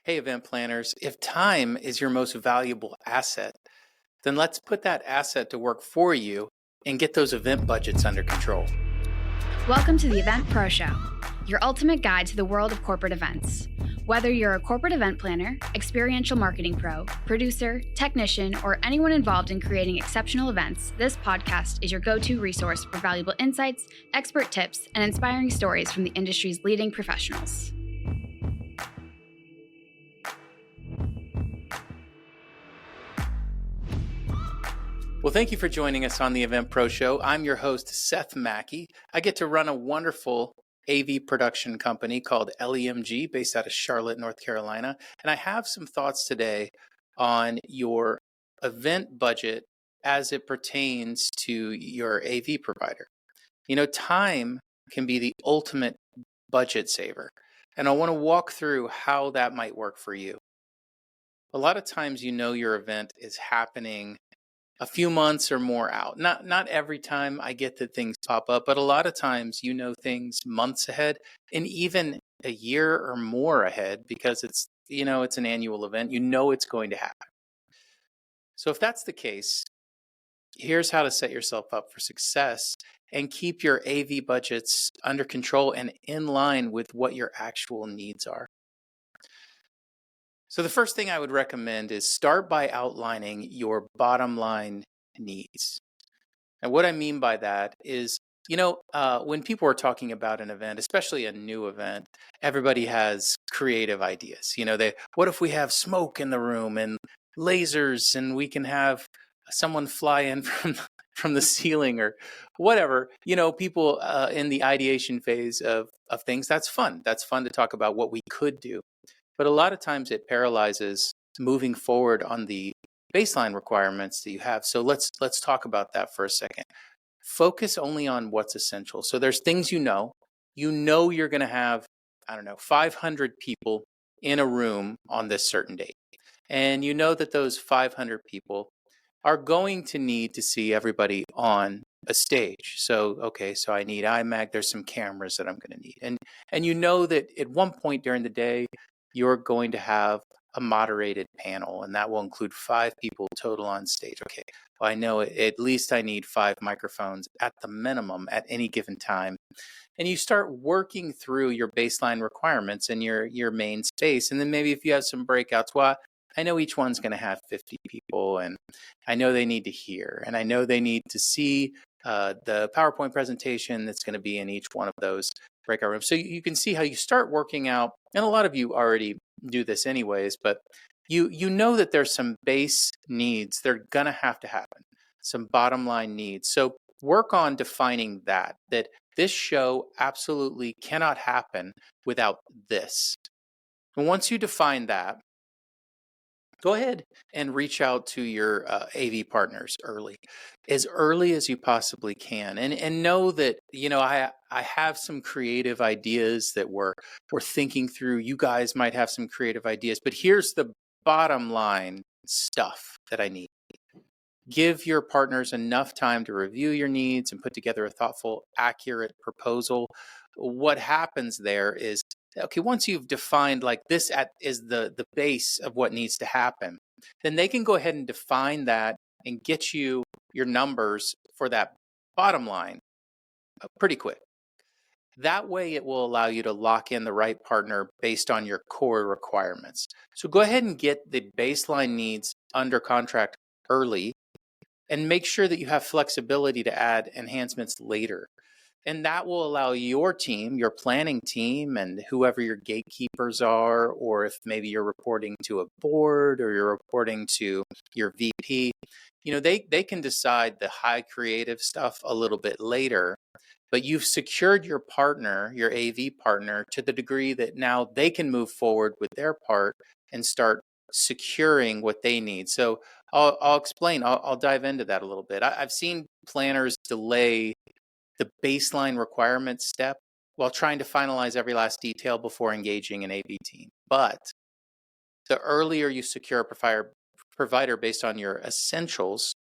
Hey, event planners, if time is your most valuable asset, then let's put that asset to work for you and get those event budgets under control. Welcome to the Event Pro Show, your ultimate guide to the world of corporate events. Whether you're a corporate event planner, experiential marketing pro, producer, technician, or anyone involved in creating exceptional events, this podcast is your go-to resource for valuable insights, expert tips, and inspiring stories from the industry's leading professionals. Well, thank you for joining us on the Event Pro Show. I'm your host, Seth Macchi. I get to run a wonderful AV production company called LEMG based out of Charlotte, North Carolina. And I have some thoughts today on your event budget as it pertains to your AV provider. You know, time can be the ultimate budget saver. And I want to walk through how that might work for you. A lot of times you know your event is happening a few months or more out. Not every time I get that things pop up, but a lot of times you know things months ahead and even a year or more ahead because it's an annual event. You know it's going to happen. So if that's the case, here's how to set yourself up for success and keep your AV budgets under control and in line with what your actual needs are. So the first thing I would recommend is start by outlining your bottom line needs. And what I mean by that is, when people are talking about an event, especially a new event, everybody has creative ideas. What if we have smoke in the room and lasers and we can have someone fly in from the ceiling or whatever, people in the ideation phase of things. That's fun. That's fun to talk about what we could do. But a lot of times it paralyzes moving forward on the baseline requirements that you have. So let's talk about that for a second. Focus only on what's essential. So there's things you're going to have, 500 people in a room on this certain date. And you know that those 500 people are going to need to see everybody on a stage. So I need iMac. There's some cameras that I'm going to need. And you know that at one point during the day, you're going to have a moderated panel, and that will include 5 people total on stage. Okay, well, I know at least I need 5 microphones at the minimum at any given time. And you start working through your baseline requirements in your main space. And then maybe if you have some breakouts, well, I know each one's going to have 50 people, and I know they need to hear, and I know they need to see the PowerPoint presentation that's going to be in each one of those breakout rooms. So you can see how you start working out, and a lot of you already do this anyways, but you know that there's some base needs. They're going to happen, some bottom line needs. So work on defining that this show absolutely cannot happen without this. And once you define that, go ahead and reach out to your AV partners as early as you possibly can, and know that I have some creative ideas that we're thinking through. You guys might have some creative ideas, but here's the bottom line stuff that I need. Give your partners enough time to review your needs and put together a thoughtful, accurate proposal. What happens there is, okay, once you've defined like this is the base of what needs to happen, then they can go ahead and define that and get you your numbers for that bottom line pretty quick. That way it will allow you to lock in the right partner based on your core requirements. So go ahead and get the baseline needs under contract early and make sure that you have flexibility to add enhancements later. And that will allow your team, your planning team, and whoever your gatekeepers are, or if maybe you're reporting to a board or you're reporting to your VP, they can decide the high creative stuff a little bit later. But you've secured your partner, your AV partner, to the degree that now they can move forward with their part and start securing what they need. So I'll explain. I'll dive into that a little bit. I've seen planners delay the baseline requirement step while trying to finalize every last detail before engaging an AV team. But the earlier you secure a provider based on your essentials,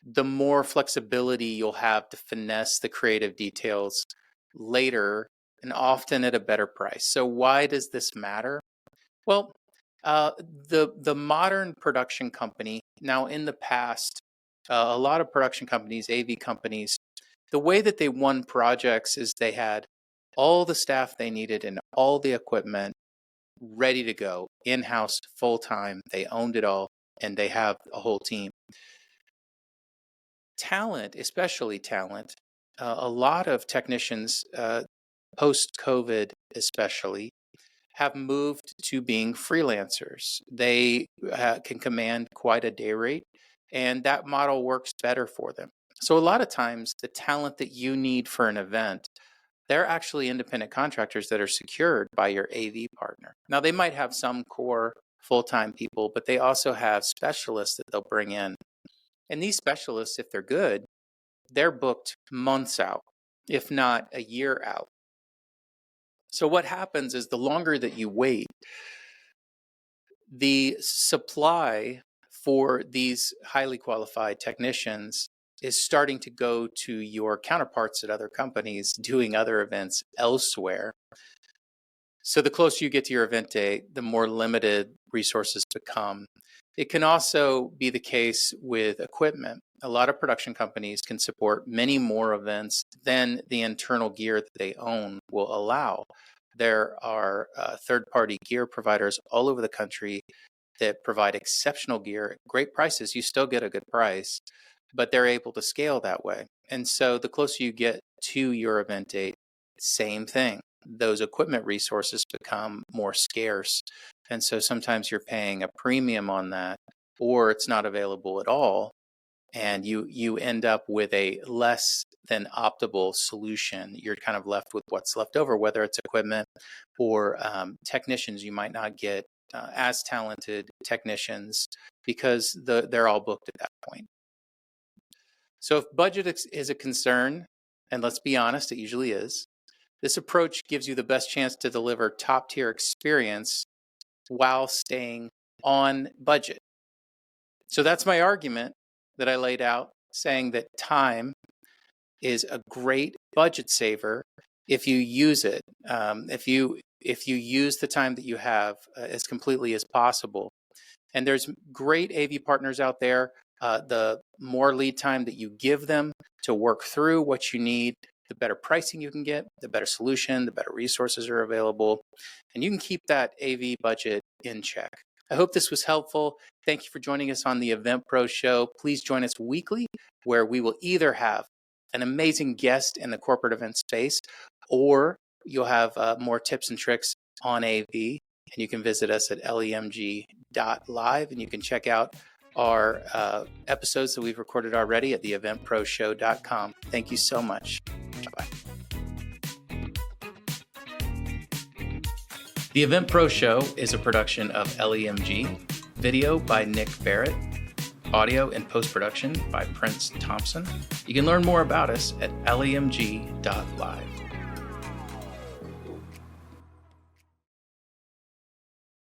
the more flexibility you'll have to finesse the creative details later and often at a better price. So why does this matter? Well, Uh, the modern production company, now in the past, a lot of production companies, AV companies, the way that they won projects is they had all the staff they needed and all the equipment ready to go, in-house, full-time. They owned it all, and they have a whole team. Talent, especially talent, a lot of technicians, post-COVID especially, have moved to being freelancers. They can command quite a day rate, and that model works better for them. So a lot of times, the talent that you need for an event, they're actually independent contractors that are secured by your AV partner. Now, they might have some core full-time people, but they also have specialists that they'll bring in. And these specialists, if they're good, they're booked months out, if not a year out. So what happens is the longer that you wait, the supply for these highly qualified technicians is starting to go to your counterparts at other companies doing other events elsewhere. So the closer you get to your event date, the more limited resources become. It can also be the case with equipment. A lot of production companies can support many more events than the internal gear that they own will allow. There are third-party gear providers all over the country that provide exceptional gear at great prices. You still get a good price, but they're able to scale that way. And so the closer you get to your event date, same thing. Those equipment resources become more scarce. And so sometimes you're paying a premium on that, or it's not available at all. And you end up with a less than optimal solution. You're kind of left with what's left over, whether it's equipment or technicians. You might not get as talented technicians because they're all booked at that point. So if budget is a concern, and let's be honest, it usually is, this approach gives you the best chance to deliver top-tier experience while staying on budget. So that's my argument that I laid out, saying that time is a great budget saver if you use it. If you use the time that you have as completely as possible. And there's great AV partners out there. The more lead time that you give them to work through what you need, the better pricing you can get, the better solution, the better resources are available, and you can keep that AV budget in check. I hope this was helpful. Thank you for joining us on the Event Pro Show. Please join us weekly, where we will either have an amazing guest in the corporate event space, or you'll have more tips and tricks on AV. And you can visit us at lemg.live, and you can check out our episodes that we've recorded already at theeventproshow.com. Thank you so much. Bye-bye. The Event Pro Show is a production of LEMG, video by Nick Barrett, audio and post-production by Prince Thompson. You can learn more about us at lemg.live.